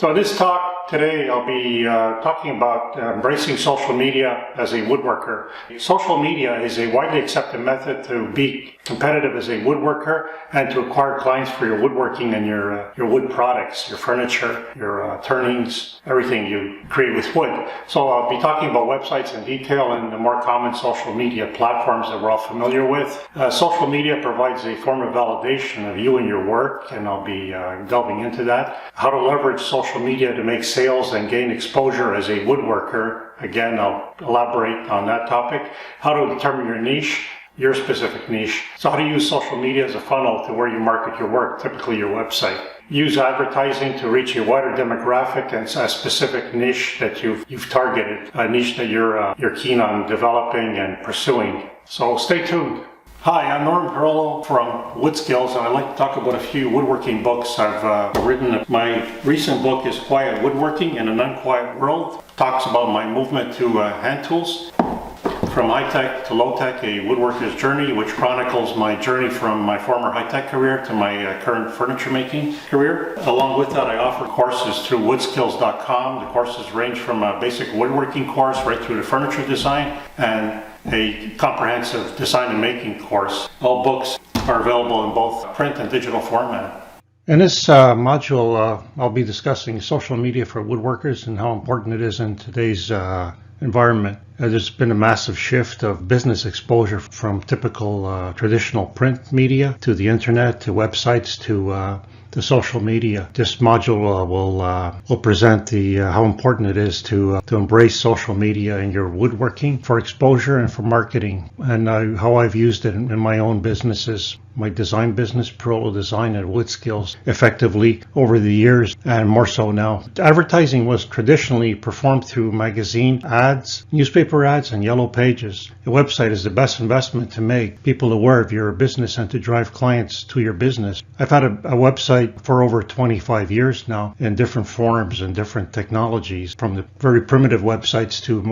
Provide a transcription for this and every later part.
So in this talk today, I'll be talking about embracing social media as a woodworker. Social media is a widely accepted method to be competitive as a woodworker and to acquire clients for your woodworking and your wood products, your furniture, your turnings, everything you create with wood. So I'll be talking about websites in detail and the more common social media platforms that we're all familiar with. Social media provides a form of validation of you and your work, and I'll be delving into that. How to leverage social media to make sales and gain exposure as a woodworker. Again, I'll elaborate on that topic. How to determine your niche, your specific niche. So how to use social media as a funnel to where you market your work, typically your website. Use advertising to reach a wider demographic and a specific niche that you've targeted, a niche that you're keen on developing and pursuing. So stay tuned. Hi, I'm Pirollo from Wood Skills, and I'd like to talk about a few woodworking books I've written. My recent book is Quiet Woodworking, An Unquiet World. It talks about my movement to hand tools, from high-tech to low-tech, a woodworker's journey, which chronicles my journey from my former high-tech career to my current furniture-making career. Along with that, I offer courses through woodskills.com. The courses range from a basic woodworking course right through to furniture design and a comprehensive design and making course. All books are available in both print and digital format. In this module, I'll be discussing social media for woodworkers and how important it is in today's environment. There's been a massive shift of business exposure from typical traditional print media to the internet, to websites, to social media. This module will present how important it is to embrace social media in your woodworking for exposure and for marketing, and how I've used it in my own businesses, my design business, Pirollo Design and Wood Skills, effectively over the years, and more so now. Advertising was traditionally performed through magazine ads, newspaper ads, and yellow pages. A website is the best investment to make people aware of your business and to drive clients to your business. I've had a website for over 25 years now in different forms and different technologies, from the very primitive websites to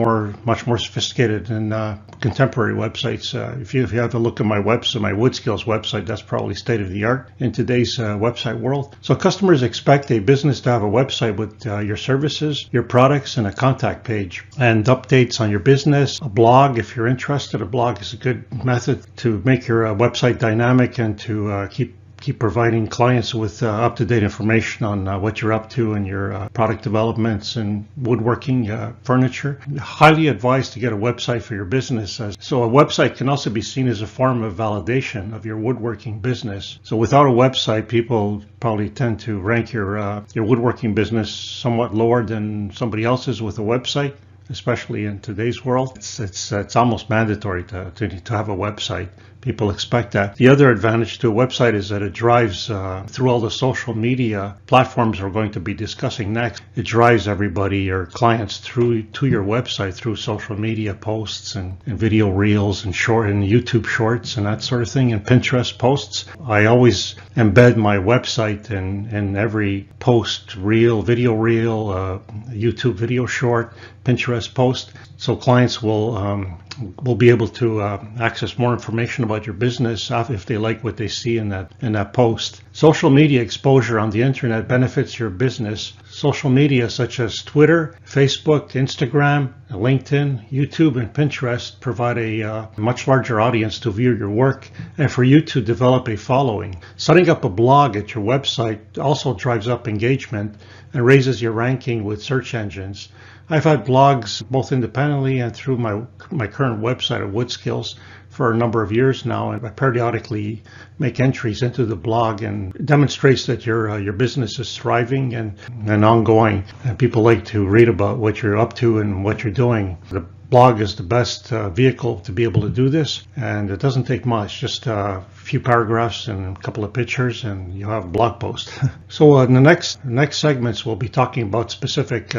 much more sophisticated and contemporary websites. If you have a look at my website, my Wood Skills website, that's probably state of the art in today's website world. So customers expect a business to have a website with your services, your products, and a contact page, and updates on your business, a blog if you're interested. A blog is a good method to make your website dynamic and to keep providing clients with up-to-date information on what you're up to in your product developments and woodworking, furniture. Highly advised to get a website for your business. So a website can also be seen as a form of validation of your woodworking business. So without a website, people probably tend to rank your woodworking business somewhat lower than somebody else's with a website. Especially in today's world, it's almost mandatory to have a website. People expect that. The other advantage to a website is that it drives through all the social media platforms we're going to be discussing next. It drives everybody, your clients, through to your website through social media posts and video reels and YouTube shorts and that sort of thing, and Pinterest posts. I always embed my website in every post, video reel, YouTube video short, Pinterest post, so clients will be able to access more information about your business if they like what they see in that post. Social media exposure on the internet benefits your business. Social media such as Twitter, Facebook, Instagram, LinkedIn, YouTube, and Pinterest provide a much larger audience to view your work and for you to develop a following. Setting up a blog at your website also drives up engagement and raises your ranking with search engines. I've had blogs both independently and through my current website at Wood Skills for a number of years now, and I periodically make entries into the blog, and it demonstrates that your business is thriving and ongoing, and people like to read about what you're up to and what you're doing. The blog is the best vehicle to be able to do this, and it doesn't take much, just a few paragraphs and a couple of pictures, and you have a blog post. So in the next segments, we'll be talking about specific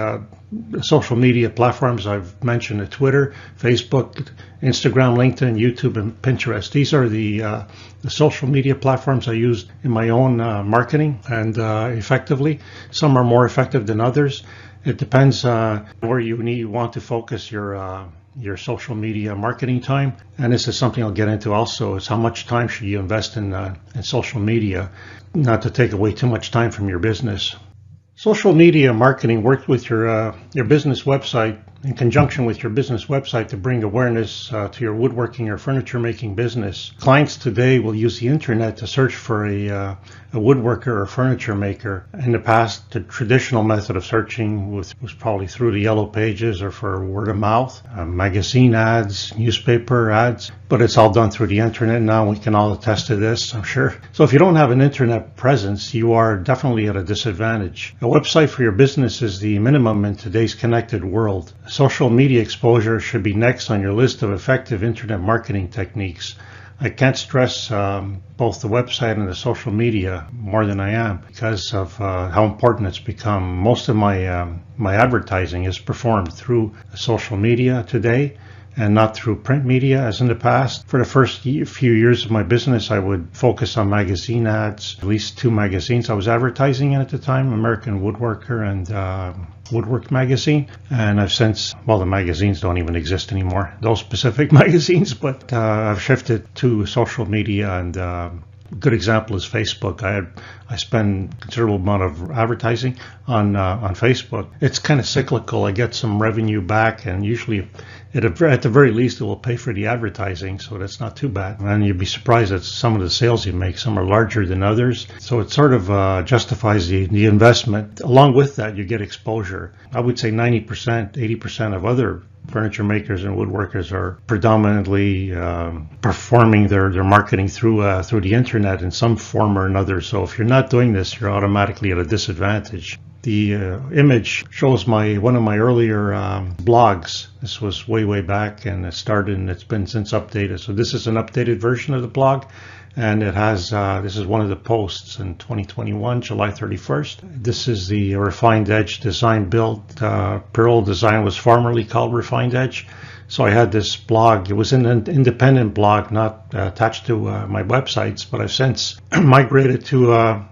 social media platforms I've mentioned: Twitter, Facebook, Instagram, LinkedIn, YouTube, and Pinterest. These are the social media platforms I use in my own marketing and effectively. Some are more effective than others. It depends where you want to focus your social media marketing time, and this is something I'll get into also, is how much time should you invest in social media, not to take away too much time from your business. Social media marketing works with your business website in conjunction with your business website to bring awareness to your woodworking or furniture making business. Clients today will use the internet to search for a woodworker or furniture maker. In the past, the traditional method of searching was probably through the yellow pages or for word of mouth, magazine ads, newspaper ads, but it's all done through the internet now. We can all attest to this, I'm sure. So if you don't have an internet presence, you are definitely at a disadvantage. A website for your business is the minimum in today's connected world. Social media exposure should be next on your list of effective internet marketing techniques. I can't stress both the website and the social media more than I am because of how important it's become. Most of my advertising is performed through social media today and not through print media as in the past. For the first few years of my business, I would focus on magazine ads, at least 2 magazines I was advertising in at the time, American Woodworker and Woodwork magazine. And I've since, well, the magazines don't even exist anymore, those specific magazines, but I've shifted to social media, and a good example is Facebook. I spend a considerable amount of advertising on Facebook. It's kind of cyclical. I get some revenue back, and usually at the very least it will pay for the advertising, so that's not too bad. And you'd be surprised at some of the sales you make. Some are larger than others, so it sort of justifies the investment. Along with that, you get exposure. I would say 90%, 80% of other furniture makers and woodworkers are predominantly performing their marketing through the internet in some form or another. So if you're not doing this, you're automatically at a disadvantage. The image shows one of my earlier blogs. This was way back, and it started, and it's been since updated. So this is an updated version of the blog, and it has this is one of the posts in 2021, July 31st. This is the Refined Edge design build. Pirollo design was formerly called Refined Edge. So I had this blog. It was an independent blog, not attached to my websites, but I've since migrated to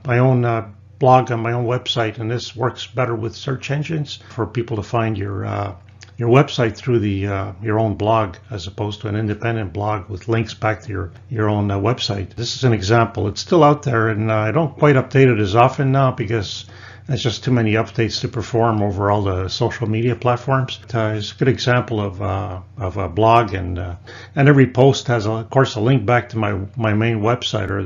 my own blog on my own website, and this works better with search engines for people to find your website through your own blog as opposed to an independent blog with links back to your own website. This is an example. It's still out there, and I don't quite update it as often now because there's just too many updates to perform over all the social media platforms. It's a good example of a blog, and every post has, of course, a link back to my main website or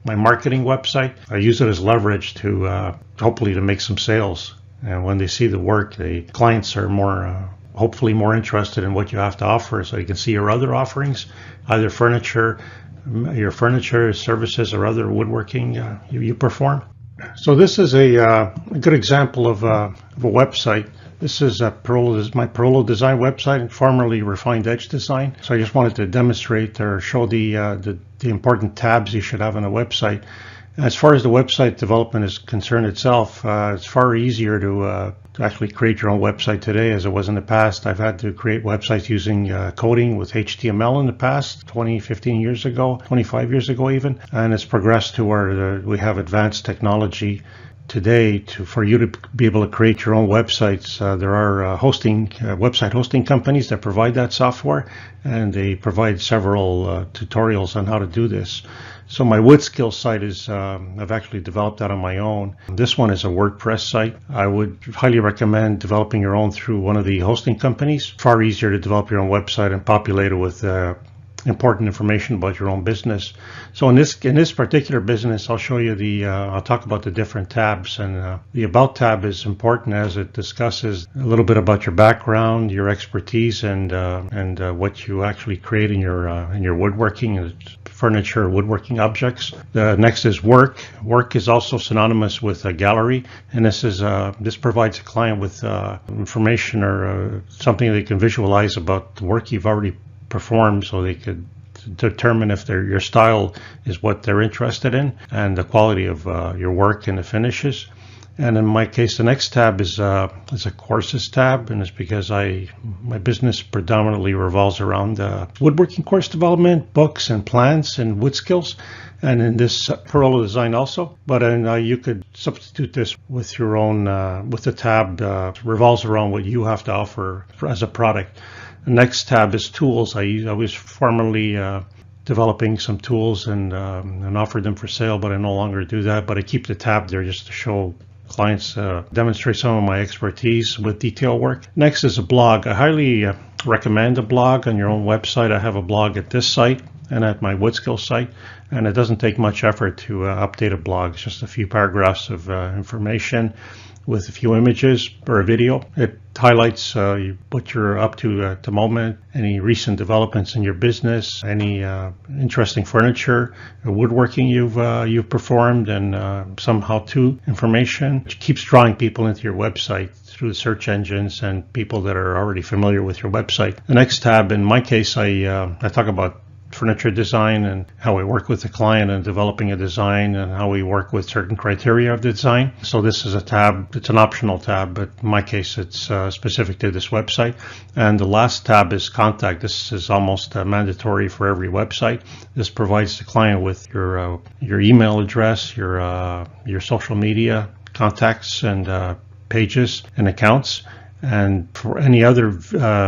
my marketing website. I use it as leverage to hopefully to make some sales. And when they see the work, the clients are hopefully more interested in what you have to offer, so you can see your other offerings, either your furniture services or other woodworking you perform. So this is a good example of a website. This is my Pirollo design website, and formerly Refined Edge design. So I just wanted to demonstrate or show the important tabs you should have on a website. As far as the website development is concerned itself, it's far easier to actually create your own website today as it was in the past. I've had to create websites using coding with HTML in the past, 20, 15 years ago, 25 years ago even, and it's progressed to where we have advanced technology today for you to be able to create your own websites. There are website hosting companies that provide that software, and they provide several tutorials on how to do this. So my WoodSkills site is, I've actually developed that on my own. This one is a WordPress site. I would highly recommend developing your own through one of the hosting companies. Far easier to develop your own website and populate it with important information about your own business. So in this particular business, I'll show you I'll talk about the different tabs, and the About tab is important as it discusses a little bit about your background, your expertise, and what you actually create in your woodworking, furniture, woodworking objects. The next is Work. Work is also synonymous with a gallery, and this provides a client with information or something they can visualize about the work you've already performed, so they could determine if your style is what they're interested in and the quality of your work and the finishes. And in my case, the next tab is a courses tab, and it's because my business predominantly revolves around woodworking course development, books and plans and wood skills, and in this Pirollo design also. But you could substitute this with your own with the tab revolves around what you have to offer as a product. The next tab is tools. I was formerly developing some tools and offered them for sale, but I no longer do that. But I keep the tab there just to show clients demonstrate some of my expertise with detail work. Next is a blog. I highly recommend a blog on your own website. I have a blog at this site and at my WoodSkills site, and it doesn't take much effort to update a blog. It's just a few paragraphs of information with a few images or a video. It highlights what you're up to at the moment, any recent developments in your business, any interesting furniture, woodworking you've performed, and some how-to information. It keeps drawing people into your website through the search engines and people that are already familiar with your website. The next tab, in my case, I talk about furniture design and how we work with the client in developing a design and how we work with certain criteria of the design. So this is a tab, it's an optional tab, but in my case it's specific to this website. And the last tab is contact. This is almost mandatory for every website. This provides the client with your email address, your social media contacts and pages and accounts. And for any other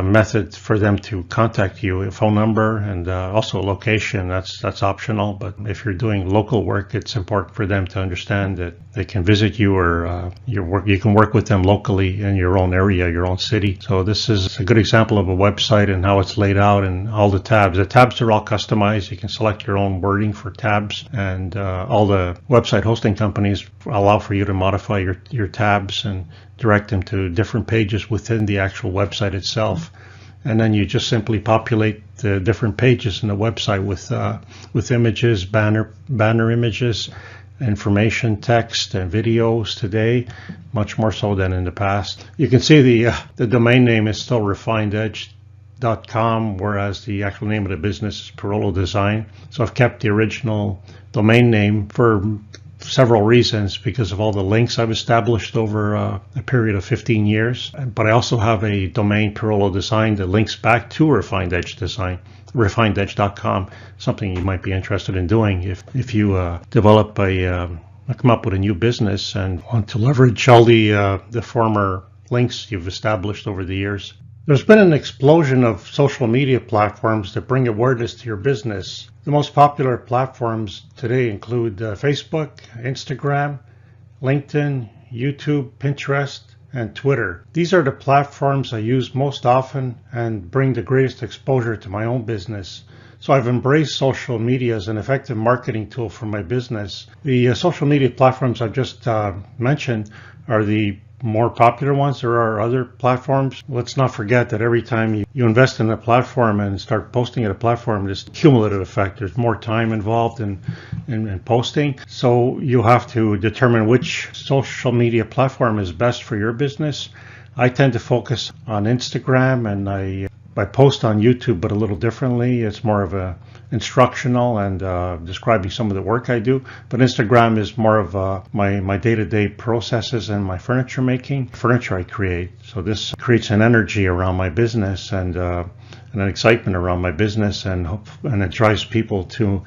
method for them to contact you, a phone number and also location, that's optional. But if you're doing local work, it's important for them to understand that they can visit you or you can work with them locally in your own area, your own city. So this is a good example of a website and how it's laid out and all the tabs. The tabs are all customized. You can select your own wording for tabs, and all the website hosting companies allow for you to modify your tabs and direct them to different pages within the actual website itself. And then you just simply populate the different pages in the website with images, banner images, information, text, and videos today, much more so than in the past. You can see the domain name is still refinededge.com, whereas the actual name of the business is Pirollo Design. So I've kept the original domain name for several reasons, because of all the links I've established over a period of 15 years. But I also have a domain, Pirollo Design, that links back to Refined Edge Design, refinededge.com, something you might be interested in doing if you come up with a new business and want to leverage all the former links you've established over the years. There's been an explosion of social media platforms that bring awareness to your business. The most popular platforms today include Facebook, Instagram, LinkedIn, YouTube, Pinterest, and Twitter. These are the platforms I use most often and bring the greatest exposure to my own business. So I've embraced social media as an effective marketing tool for my business. The social media platforms I've just mentioned are the more popular ones. There are other platforms. Let's not forget that every time you invest in a platform and start posting at a platform, there's a cumulative effect. There's more time involved in posting. So you have to determine which social media platform is best for your business. I tend to focus on Instagram, and I post on YouTube, but a little differently. It's more of a instructional and describing some of the work I do. But Instagram is more of my day-to-day processes and my furniture I create. So this creates an energy around my business and an excitement around my business, and it drives people to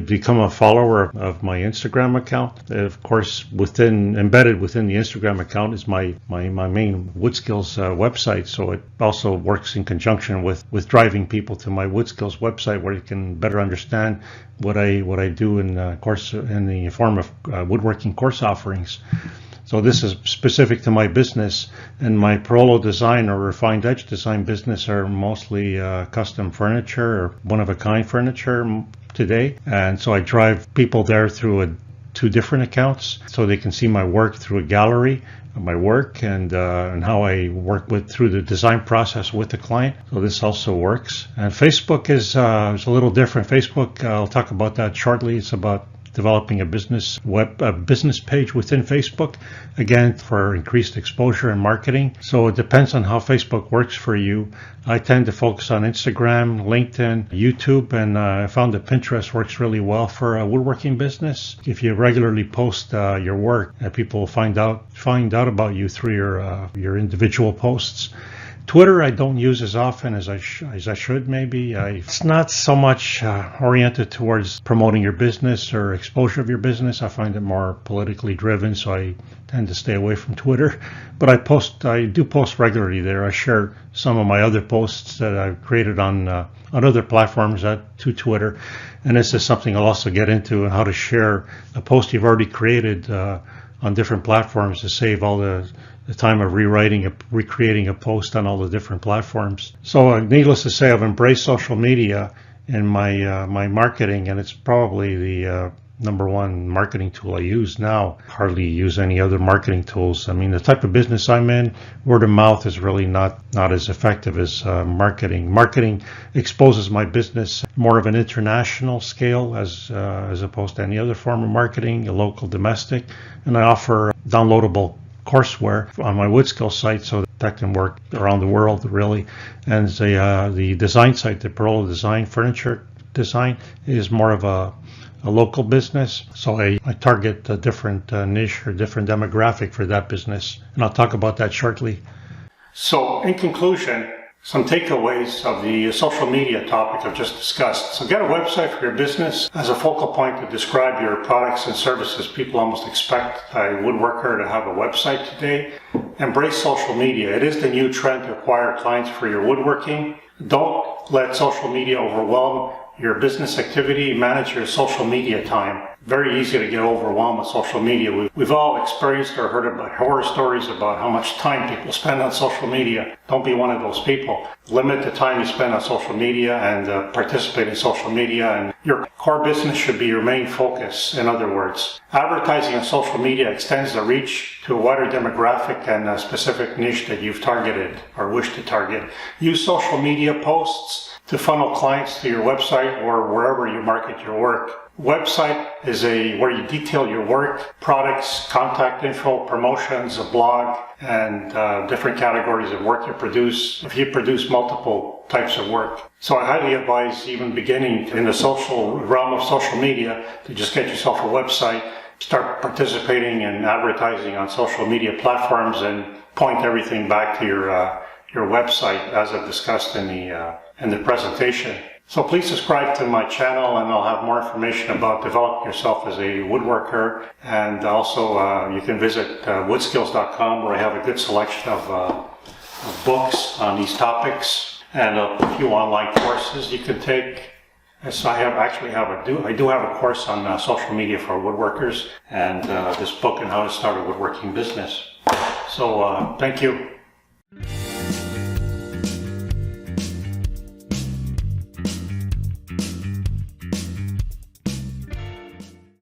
become a follower of my Instagram account. Of course, embedded within the Instagram account is my main WoodSkills website. So it also works in conjunction with driving people to my WoodSkills website, where you can better understand what I do in the form of woodworking course offerings. So this is specific to my business, and my Pirollo Design or Refined Edge Design business are mostly custom furniture or one-of-a-kind furniture today. And so I drive people there through two different accounts, so they can see my work through a gallery of my work and how I work through the design process with the client. So this also works. And Facebook is a little different. Facebook, I'll talk about that shortly. It's about developing a business page within Facebook, again, for increased exposure and marketing. So it depends on how Facebook works for you. I tend to focus on Instagram, LinkedIn, YouTube, and I found that Pinterest works really well for a woodworking business. If you regularly post your work, people find out about you through your individual posts. Twitter I don't use as often as I should maybe. It's not so much oriented towards promoting your business or exposure of your business. I find it more politically driven, so I tend to stay away from Twitter. But I do post regularly there. I share some of my other posts that I've created on other platforms to Twitter. And this is something I'll also get into, how to share a post you've already created on different platforms to save all the time of recreating a post on all the different platforms. So needless to say, I've embraced social media in my marketing, and it's probably the number one marketing tool I use now. Hardly use any other marketing tools. I mean, the type of business I'm in, word of mouth is really not as effective as marketing. Marketing exposes my business more of an international scale as opposed to any other form of marketing, a local, domestic, and I offer downloadable courseware on my WoodSkills site so that can work around the world, really. And the design site, the Pirollo design, furniture design, is more of a local business. So I target a different niche or different demographic for that business. And I'll talk about that shortly. So in conclusion, some takeaways of the social media topic I've just discussed. So get a website for your business as a focal point to describe your products and services. People almost expect a woodworker to have a website today. Embrace social media. It is the new trend to acquire clients for your woodworking. Don't let social media overwhelm your business activity. Manage your social media time. Very easy to get overwhelmed with social media. We've all experienced or heard about horror stories about how much time people spend on social media. Don't be one of those people. Limit the time you spend on social media and participate in social media, and your core business should be your main focus. In other words, advertising on social media extends the reach to a wider demographic and a specific niche that you've targeted or wish to target. Use social media posts to funnel clients to your website or wherever you market your work. Website is where you detail your work, products, contact info, promotions, a blog, and different categories of work you produce if you produce multiple types of work. So I highly advise, even beginning in the social realm of social media, to just get yourself a website, start participating in advertising on social media platforms, and point everything back to your website, as I've discussed in the presentation. So please subscribe to my channel, and I'll have more information about developing yourself as a woodworker. And also you can visit woodskills.com, where I have a good selection of books on these topics and a few online courses you can take. So I do have a course on social media for woodworkers, and this book on how to start a woodworking business. So thank you.